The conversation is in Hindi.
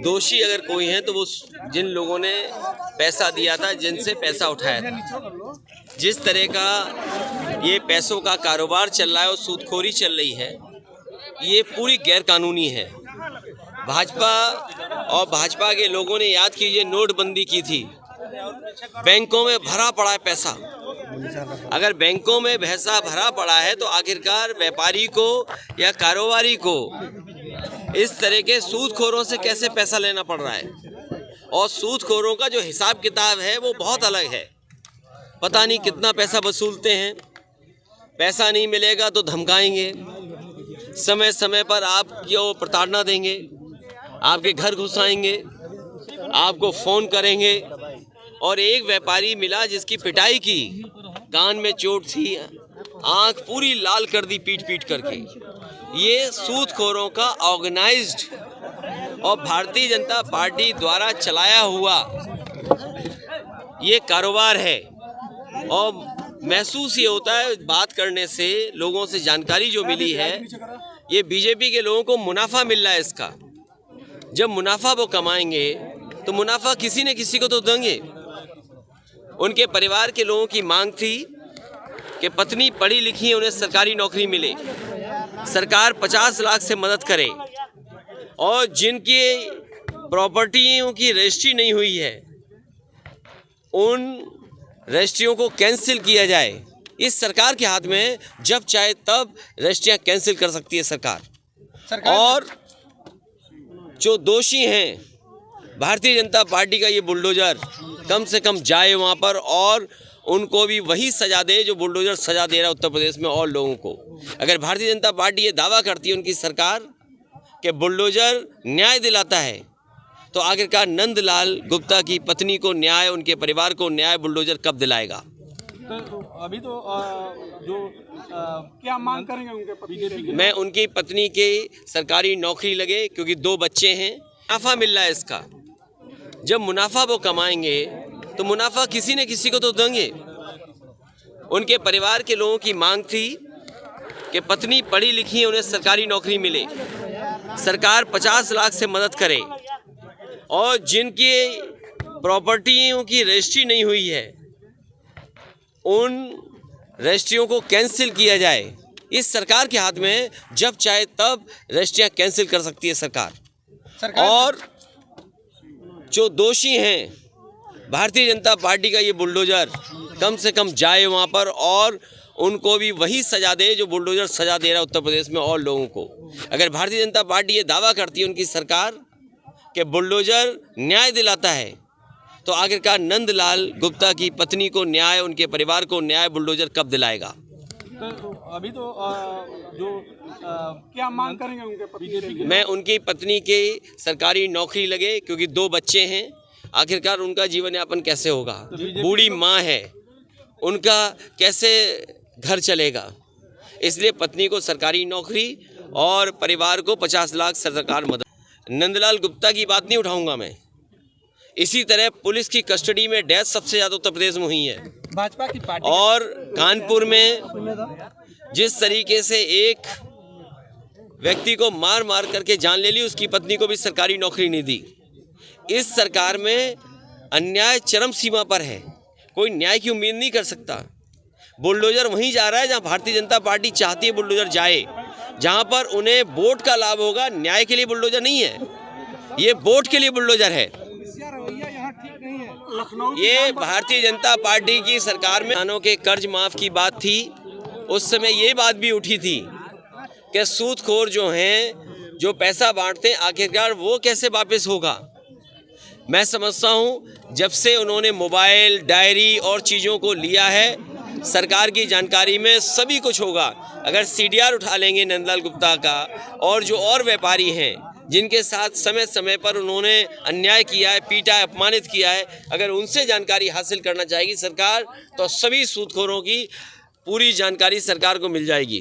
दोषी अगर कोई है तो वो जिन लोगों ने पैसा दिया था, जिनसे पैसा उठाया था। जिस तरह का ये पैसों का कारोबार चल रहा है और सूदखोरी चल रही है, ये पूरी गैरकानूनी है। भाजपा और भाजपा के लोगों ने, याद कीजिए, नोटबंदी की थी। बैंकों में भरा पड़ा है पैसा। अगर बैंकों में पैसा भरा पड़ा है तो आखिरकार व्यापारी को या कारोबारी को इस तरह के सूदखोरों से कैसे पैसा लेना पड़ रहा है। और सूदखोरों का जो हिसाब किताब है वो बहुत अलग है। पता नहीं कितना पैसा वसूलते हैं। पैसा नहीं मिलेगा तो धमकाएंगे, समय समय पर आपको प्रताड़ना देंगे, आपके घर घुसाएंगे, आपको फ़ोन करेंगे। और एक व्यापारी मिला जिसकी पिटाई की, कान में चोट थी, आंख पूरी लाल कर दी पीट पीट करके। ये सूदखोरों का ऑर्गेनाइज्ड और भारतीय जनता पार्टी द्वारा चलाया हुआ ये कारोबार है। और महसूस ये होता है बात करने से, लोगों से जानकारी जो मिली है, ये बीजेपी के लोगों को मुनाफा मिल रहा है इसका। जब मुनाफा वो कमाएंगे तो मुनाफा किसी न किसी को तो देंगे। उनके परिवार के लोगों की मांग थी कि पत्नी पढ़ी लिखी है, उन्हें सरकारी नौकरी मिले, सरकार 50 लाख से मदद करे, और जिनकी प्रॉपर्टियों की रजिस्ट्री नहीं हुई है उन रजिस्ट्रियों को कैंसिल किया जाए। इस सरकार के हाथ में जब चाहे तब रजिस्ट्रियां कैंसिल कर सकती है सरकार। और जो दोषी हैं, भारतीय जनता पार्टी का ये बुलडोजर कम से कम जाए वहाँ पर और उनको भी वही सज़ा दे जो बुलडोजर सज़ा दे रहा है उत्तर प्रदेश में और लोगों को। अगर भारतीय जनता पार्टी ये दावा करती है उनकी सरकार कि बुलडोजर न्याय दिलाता है, तो आखिरकार नंदलाल गुप्ता की पत्नी को न्याय, उनके परिवार को न्याय बुलडोजर कब दिलाएगा? तो अभी तो क्या मांग करेंगे उनके पत्नी? मैं उनकी पत्नी की सरकारी नौकरी लगे, क्योंकि 2 बच्चे हैं, मुनाफा मिल रहा है इसका। जब मुनाफा वो कमाएंगे तो मुनाफा किसी न किसी को तो देंगे। उनके परिवार के लोगों की मांग थी कि पत्नी पढ़ी लिखी है, उन्हें सरकारी नौकरी मिले, सरकार 50 लाख से मदद करे, और जिनकी प्रॉपर्टियों की रजिस्ट्री नहीं हुई है उन रजिस्ट्रियों को कैंसिल किया जाए। इस सरकार के हाथ में जब चाहे तब रजिस्ट्रियां कैंसिल कर सकती है सरकार। और जो दोषी हैं, भारतीय जनता पार्टी का ये बुलडोजर कम से कम जाए वहाँ पर और उनको भी वही सज़ा दे जो बुलडोजर सज़ा दे रहा है उत्तर प्रदेश में और लोगों को। अगर भारतीय जनता पार्टी ये दावा करती है उनकी सरकार कि बुलडोजर न्याय दिलाता है, तो आखिरकार नंदलाल गुप्ता की पत्नी को न्याय, उनके परिवार को न्याय बुलडोजर कब दिलाएगा? तो अभी तो क्या मांग करेंगे उनके पत्नी? मैं उनकी पत्नी की सरकारी नौकरी लगे, क्योंकि 2 बच्चे हैं, आखिरकार उनका जीवन यापन कैसे होगा? बूढ़ी माँ है, उनका कैसे घर चलेगा? इसलिए पत्नी को सरकारी नौकरी और परिवार को 50 लाख सरकार मदद। नंदलाल गुप्ता की बात नहीं उठाऊंगा मैं। इसी तरह पुलिस की कस्टडी में डेथ सबसे ज़्यादा उत्तर प्रदेश में हुई है भाजपा की पार्टी। और कानपुर में जिस तरीके से एक व्यक्ति को मार मार करके जान ले ली, उसकी पत्नी को भी सरकारी नौकरी नहीं दी। इस सरकार में अन्याय चरम सीमा पर है, कोई न्याय की उम्मीद नहीं कर सकता। बुलडोजर वहीं जा रहा है जहां भारतीय जनता पार्टी चाहती है बुलडोजर जाए, जहां पर उन्हें वोट का लाभ होगा। न्याय के लिए बुलडोजर नहीं है, ये वोट के लिए बुलडोजर है। ये भारतीय जनता पार्टी की सरकार में किसानों के कर्ज माफ की बात थी, उस समय ये बात भी उठी थी कि सूदखोर जो हैं, जो पैसा बांटते हैं, आखिरकार वो कैसे वापस होगा। मैं समझता हूँ जब से उन्होंने मोबाइल, डायरी और चीज़ों को लिया है, सरकार की जानकारी में सभी कुछ होगा। अगर CDR उठा लेंगे नंदलाल गुप्ता का और जो और व्यापारी हैं जिनके साथ समय समय पर उन्होंने अन्याय किया है, पीटा है, अपमानित किया है, अगर उनसे जानकारी हासिल करना चाहेगी सरकार, तो सभी सूदखोरों की पूरी जानकारी सरकार को मिल जाएगी।